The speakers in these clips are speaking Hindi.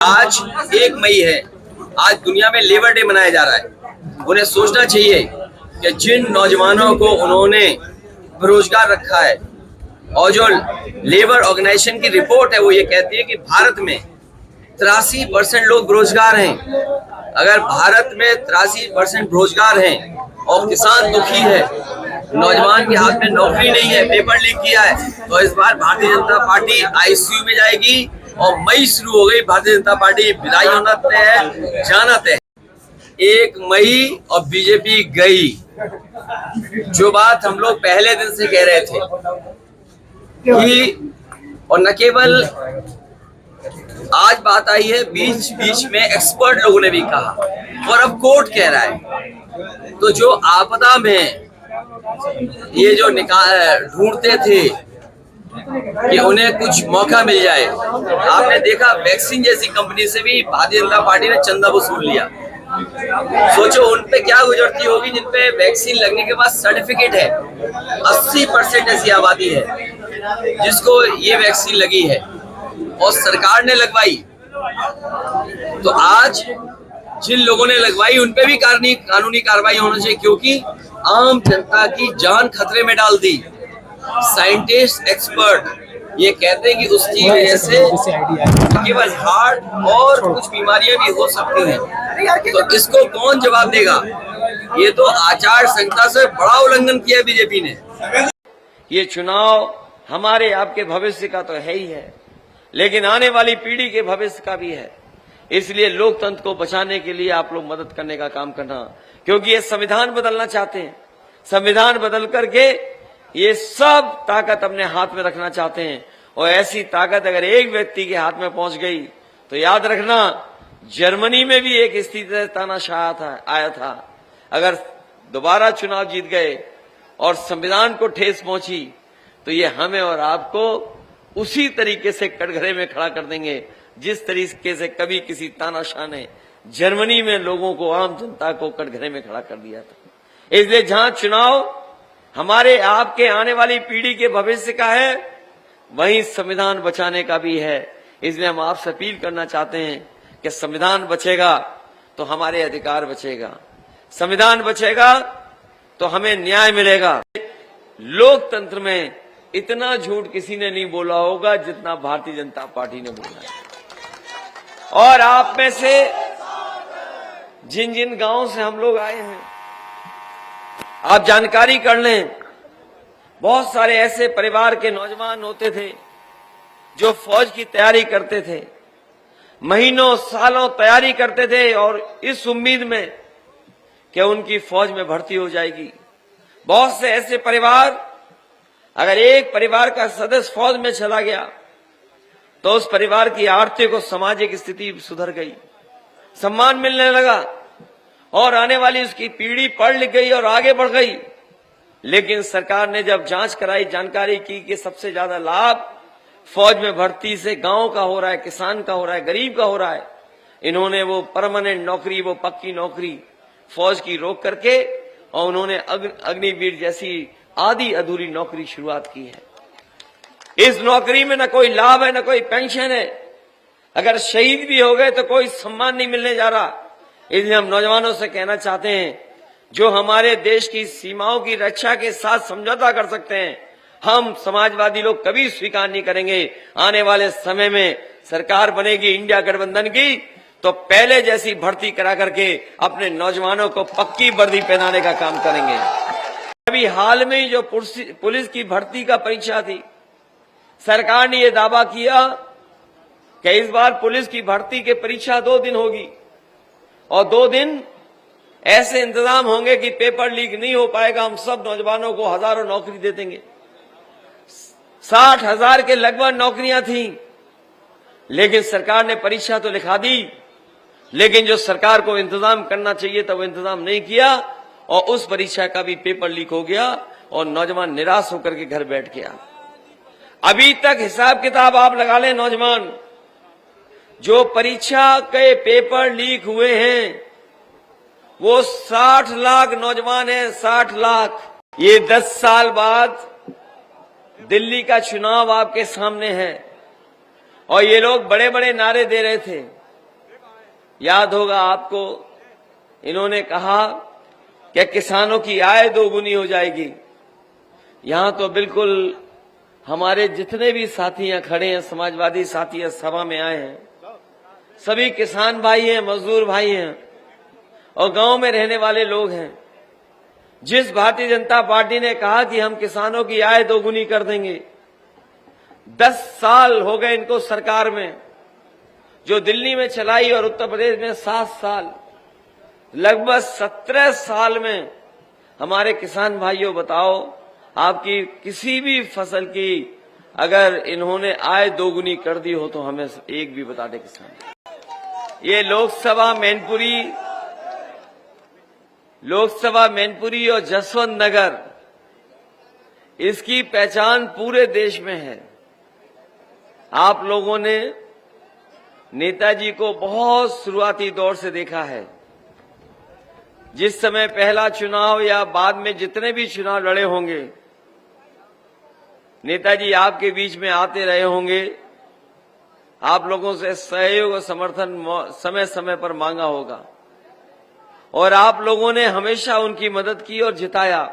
आज 1 मई है। आज दुनिया में लेबर डे मनाया जा रहा है। उन्हें सोचना चाहिए कि जिन नौजवानों को उन्होंने बेरोजगार रखा है और जो लेबर ऑर्गेनाइजेशन की रिपोर्ट है वो ये कहती है कि भारत में 83% लोग बेरोजगार हैं। अगर भारत में 83% बेरोजगार हैं और किसान दुखी है, नौजवान के हाथ में नौकरी नहीं है, पेपर लीक किया है, तो इस बार भारतीय जनता पार्टी आईसीयू में जाएगी और मई शुरू हो गई। भारतीय जनता पार्टी विदाई होना तय है, जाना तय है। 1 मई और बीजेपी गई। जो बात हम लोग पहले दिन से कह रहे थे कि, और न केवल आज बात आई है, बीच बीच में एक्सपर्ट लोगों ने भी कहा और अब कोर्ट कह रहा है। तो जो आपदा में ये जो ढूंढते थे कि उन्हें कुछ मौका मिल जाए, आपने देखा वैक्सीन जैसी कंपनी से भी भारतीय जनता पार्टी ने चंदा वसूल लिया। सोचो उन पे क्या गुजरती होगी जिनपे वैक्सीन लगने के बाद सर्टिफिकेट है। 80% ऐसी आबादी है जिसको ये वैक्सीन लगी है और सरकार ने लगवाई। तो आज जिन लोगों ने लगवाई उन पे भी कानूनी कार्रवाई होनी चाहिए, क्योंकि आम जनता की जान खतरे में डाल दी। साइंटिस्ट एक्सपर्ट ये कहते हैं कि उसकी वजह से केवल हार्ट और कुछ बीमारियां भी हो सकती हैं। तो इसको कौन जवाब देगा? ये तो आचार संहिता से बड़ा उल्लंघन किया बीजेपी ने। ये चुनाव हमारे आपके भविष्य का तो है ही है, लेकिन आने वाली पीढ़ी के भविष्य का भी है। इसलिए लोकतंत्र को बचाने के लिए आप लोग मदद करने का काम करना, क्योंकि ये संविधान बदलना चाहते हैं। संविधान बदल करके ये सब ताकत अपने हाथ में रखना चाहते हैं, और ऐसी ताकत अगर एक व्यक्ति के हाथ में पहुंच गई तो याद रखना, जर्मनी में भी एक स्थिति तानाशाह आया था। अगर दोबारा चुनाव जीत गए और संविधान को ठेस पहुंची तो ये हमें और आपको उसी तरीके से कटघरे में खड़ा कर देंगे जिस तरीके से कभी किसी तानाशाह ने जर्मनी में लोगों को, आम जनता को कटघरे में खड़ा कर दिया था। इसलिए जहां चुनाव हमारे आपके आने वाली पीढ़ी के भविष्य का है, वहीं संविधान बचाने का भी है। इसलिए हम आपसे अपील करना चाहते हैं कि संविधान बचेगा तो हमारे अधिकार बचेगा, संविधान बचेगा तो हमें न्याय मिलेगा। लोकतंत्र में इतना झूठ किसी ने नहीं बोला होगा जितना भारतीय जनता पार्टी ने बोला है। और आप में से जिन जिन गांवों से हम लोग आए हैं, आप जानकारी कर लें, बहुत सारे ऐसे परिवार के नौजवान होते थे जो फौज की तैयारी करते थे, महीनों सालों तैयारी करते थे और इस उम्मीद में कि उनकी फौज में भर्ती हो जाएगी। बहुत से ऐसे परिवार, अगर एक परिवार का सदस्य फौज में चला गया तो उस परिवार की आर्थिक और सामाजिक स्थिति सुधर गई, सम्मान मिलने लगा और आने वाली उसकी पीढ़ी पढ़ लिख गई और आगे बढ़ गई। लेकिन सरकार ने जब जांच कराई, जानकारी की कि सबसे ज्यादा लाभ फौज में भर्ती से गांव का हो रहा है, किसान का हो रहा है, गरीब का हो रहा है, इन्होंने वो परमानेंट नौकरी, वो पक्की नौकरी फौज की रोक करके और उन्होंने अग्निवीर जैसी आधी अधूरी नौकरी शुरुआत की है। इस नौकरी में न कोई लाभ है, न कोई पेंशन है। अगर शहीद भी हो गए तो कोई सम्मान नहीं मिलने जा रहा। इसलिए हम नौजवानों से कहना चाहते हैं, जो हमारे देश की सीमाओं की रक्षा के साथ समझौता कर सकते हैं, हम समाजवादी लोग कभी स्वीकार नहीं करेंगे। आने वाले समय में सरकार बनेगी इंडिया गठबंधन की, तो पहले जैसी भर्ती करा करके अपने नौजवानों को पक्की वर्दी पहनाने का काम करेंगे। अभी हाल में ही जो पुलिस की भर्ती का परीक्षा थी, सरकार ने यह दावा किया कि इस बार पुलिस की भर्ती की परीक्षा 2 दिन होगी और 2 दिन ऐसे इंतजाम होंगे कि पेपर लीक नहीं हो पाएगा। हम सब नौजवानों को हजारों नौकरी दे देंगे। 60,000 के लगभग नौकरियां थी, लेकिन सरकार ने परीक्षा तो लिखा दी, लेकिन जो सरकार को इंतजाम करना चाहिए था वो इंतजाम नहीं किया और उस परीक्षा का भी पेपर लीक हो गया और नौजवान निराश होकर के घर बैठ गया। अभी तक हिसाब किताब आप लगा लें, नौजवान जो परीक्षा के पेपर लीक हुए हैं वो 60 लाख नौजवान हैं, 60 लाख। ये 10 साल बाद दिल्ली का चुनाव आपके सामने है और ये लोग बड़े बड़े नारे दे रहे थे याद होगा आपको, इन्होंने कहा कि किसानों की आय दोगुनी हो जाएगी। यहां तो बिल्कुल हमारे जितने भी साथी यहां खड़े हैं, समाजवादी साथी इस सभा में आए हैं, सभी किसान भाई हैं, मजदूर भाई हैं और गांव में रहने वाले लोग हैं। जिस भारतीय जनता पार्टी ने कहा कि हम किसानों की आय दोगुनी कर देंगे, 10 साल हो गए इनको सरकार में, जो दिल्ली में चलाई और उत्तर प्रदेश में 7 साल, लगभग 17 साल में हमारे किसान भाइयों बताओ, आपकी किसी भी फसल की अगर इन्होंने आय दोगुनी कर दी हो तो हमें एक भी बता दे किसान। ये लोकसभा मैनपुरी और जसवंत नगर, इसकी पहचान पूरे देश में है। आप लोगों ने नेताजी को बहुत शुरुआती दौर से देखा है। जिस समय पहला चुनाव या बाद में जितने भी चुनाव लड़े होंगे, नेताजी आपके बीच में आते रहे होंगे, आप लोगों से सहयोग और समर्थन समय समय पर मांगा होगा और आप लोगों ने हमेशा उनकी मदद की और जिताया।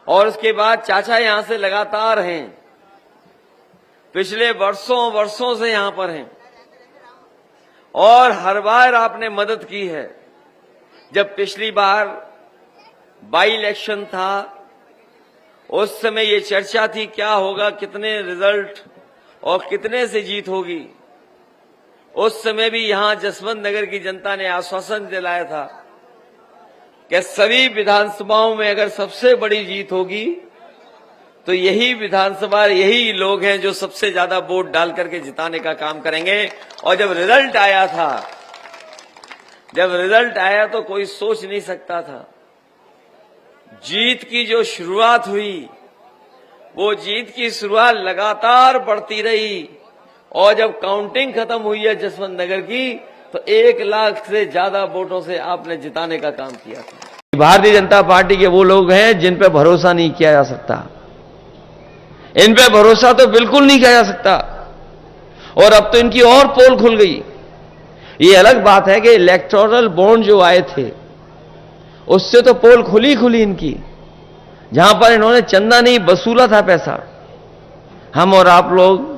और उसके बाद चाचा यहां से लगातार हैं, पिछले वर्षों से यहां पर हैं और हर बार आपने मदद की है। जब पिछली बार बाई इलेक्शन था, उस समय ये चर्चा थी क्या होगा, कितने रिजल्ट और कितने से जीत होगी। उस समय भी यहां जसवंत नगर की जनता ने आश्वासन दिलाया था कि सभी विधानसभाओं में अगर सबसे बड़ी जीत होगी तो यही विधानसभा, यही लोग हैं जो सबसे ज्यादा वोट डाल करके जिताने का काम करेंगे। और जब रिजल्ट आया तो कोई सोच नहीं सकता था। जीत की जो शुरुआत हुई, वो जीत की शुरुआत लगातार बढ़ती रही और जब काउंटिंग खत्म हुई है जसवंत नगर की, तो 1 लाख से ज्यादा वोटों से आपने जिताने का काम किया था। भारतीय जनता पार्टी के वो लोग हैं जिन पे भरोसा नहीं किया जा सकता, इन पे भरोसा तो बिल्कुल नहीं किया जा सकता। और अब तो इनकी और पोल खुल गई। ये अलग बात है कि इलेक्टोरल बॉन्ड जो आए थे, उससे तो पोल खुली इनकी, जहां पर इन्होंने चंदा नहीं वसूला था पैसा। हम और आप लोग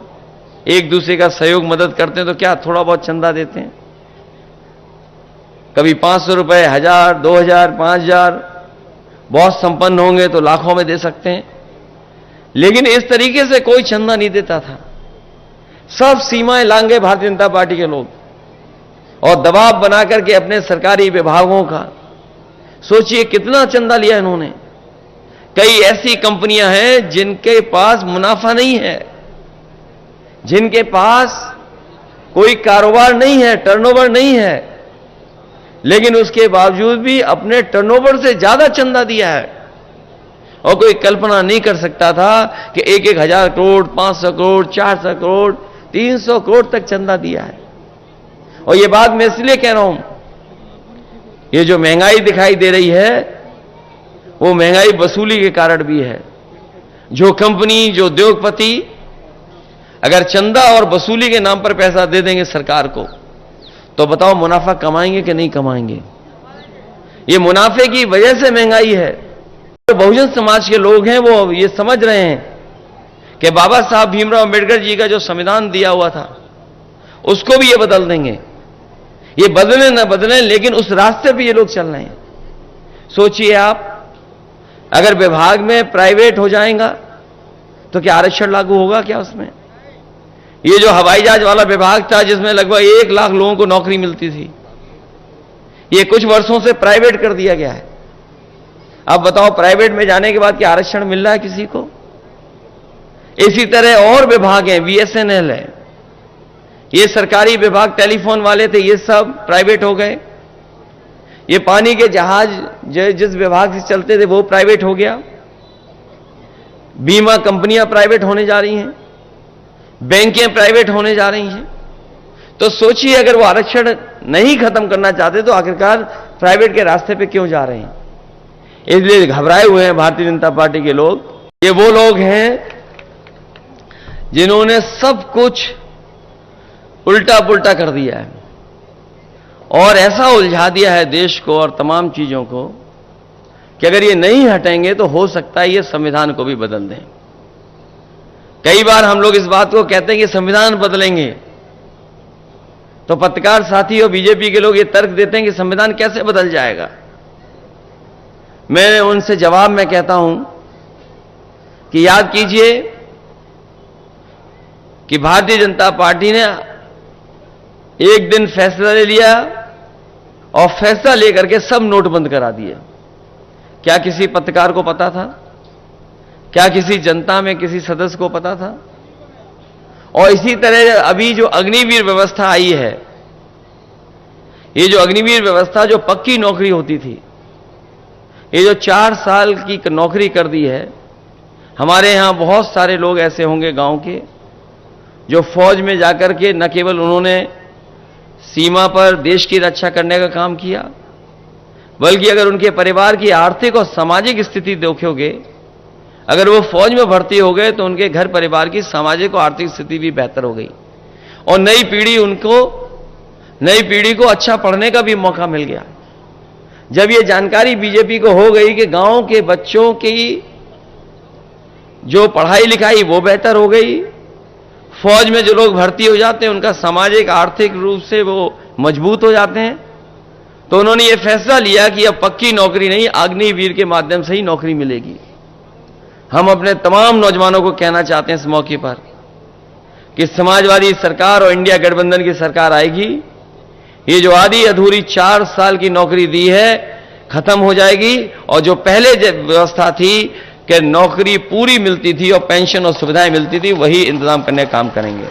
एक दूसरे का सहयोग मदद करते हैं तो क्या थोड़ा बहुत चंदा देते हैं, कभी 500 रुपए, 1000, 2000, 5000, बहुत संपन्न होंगे तो लाखों में दे सकते हैं। लेकिन इस तरीके से कोई चंदा नहीं देता था। सब सीमाएं लांघे भारतीय जनता पार्टी के लोग और दबाव बना करके अपने सरकारी विभागों का, सोचिए कितना चंदा लिया इन्होंने। कई ऐसी कंपनियां हैं जिनके पास मुनाफा नहीं है, जिनके पास कोई कारोबार नहीं है, टर्नओवर नहीं है, लेकिन उसके बावजूद भी अपने टर्नओवर से ज्यादा चंदा दिया है। और कोई कल्पना नहीं कर सकता था कि 1,000 करोड़, 500 करोड़, 400 करोड़, 300 करोड़ तक चंदा दिया है। और ये बात मैं इसलिए कह रहा हूं, ये जो महंगाई दिखाई दे रही है, वो महंगाई वसूली के कारण भी है। जो कंपनी, जो उद्योगपति अगर चंदा और वसूली के नाम पर पैसा दे देंगे सरकार को, तो बताओ मुनाफा कमाएंगे कि नहीं कमाएंगे। ये मुनाफे की वजह से महंगाई है। जो बहुजन समाज के लोग हैं वो ये समझ रहे हैं कि बाबा साहब भीमराव अंबेडकर जी का जो संविधान दिया हुआ था, उसको भी ये बदल देंगे। ये बदले न बदले, लेकिन उस रास्ते पे ये लोग चल रहे हैं। सोचिए आप, अगर विभाग में प्राइवेट हो जाएगा तो क्या आरक्षण लागू होगा क्या उसमें? ये जो हवाई जहाज वाला विभाग था जिसमें लगभग 1 लाख लोगों को नौकरी मिलती थी, ये कुछ वर्षों से प्राइवेट कर दिया गया है। अब बताओ, प्राइवेट में जाने के बाद क्या आरक्षण मिल रहा है किसी को? इसी तरह और विभाग हैं, बीएसएनएल है, ये सरकारी विभाग, टेलीफोन वाले थे, ये सब प्राइवेट हो गए। ये पानी के जहाज जिस विभाग से चलते थे वो प्राइवेट हो गया। बीमा कंपनियां प्राइवेट होने जा रही हैं, बैंकें प्राइवेट होने जा रही हैं। तो सोचिए, अगर वो आरक्षण नहीं खत्म करना चाहते तो आखिरकार प्राइवेट के रास्ते पे क्यों जा रहे हैं? इसलिए घबराए हुए हैं भारतीय जनता पार्टी के लोग। ये वो लोग हैं जिन्होंने सब कुछ उल्टा पुल्टा कर दिया है। और ऐसा उलझा दिया है देश को और तमाम चीजों को कि अगर ये नहीं हटेंगे तो हो सकता है ये संविधान को भी बदल दें। कई बार हम लोग इस बात को कहते हैं कि संविधान बदलेंगे, तो पत्रकार साथी और बीजेपी के लोग ये तर्क देते हैं कि संविधान कैसे बदल जाएगा। मैं उनसे जवाब में कहता हूं कि याद कीजिए कि भारतीय जनता पार्टी ने एक दिन फैसला ले लिया और फैसला लेकर के सब नोट बंद करा दिए। क्या किसी पत्रकार को पता था? क्या किसी जनता में किसी सदस्य को पता था? और इसी तरह अभी जो अग्निवीर व्यवस्था आई है, ये जो अग्निवीर व्यवस्था जो पक्की नौकरी होती थी, ये जो 4 साल की नौकरी कर दी है। हमारे यहां बहुत सारे लोग ऐसे होंगे गांव के जो फौज में जाकर के न केवल उन्होंने सीमा पर देश की रक्षा करने का काम किया, बल्कि अगर उनके परिवार की आर्थिक और सामाजिक स्थिति देखोगे, अगर वो फौज में भर्ती हो गए तो उनके घर परिवार की सामाजिक और आर्थिक स्थिति भी बेहतर हो गई और नई पीढ़ी को अच्छा पढ़ने का भी मौका मिल गया। जब ये जानकारी बीजेपी को हो गई कि गांव के बच्चों की जो पढ़ाई लिखाई वो बेहतर हो गई, फौज में जो लोग भर्ती हो जाते हैं उनका सामाजिक आर्थिक रूप से वो मजबूत हो जाते हैं, तो उन्होंने ये फैसला लिया कि अब पक्की नौकरी नहीं, अग्निवीर के माध्यम से ही नौकरी मिलेगी। हम अपने तमाम नौजवानों को कहना चाहते हैं इस मौके पर कि समाजवादी सरकार और इंडिया गठबंधन की सरकार आएगी, ये जो आधी अधूरी 4 साल की नौकरी दी है खत्म हो जाएगी और जो पहले व्यवस्था थी कि नौकरी पूरी मिलती थी और पेंशन और सुविधाएं मिलती थी, वही इंतजाम करने का काम करेंगे।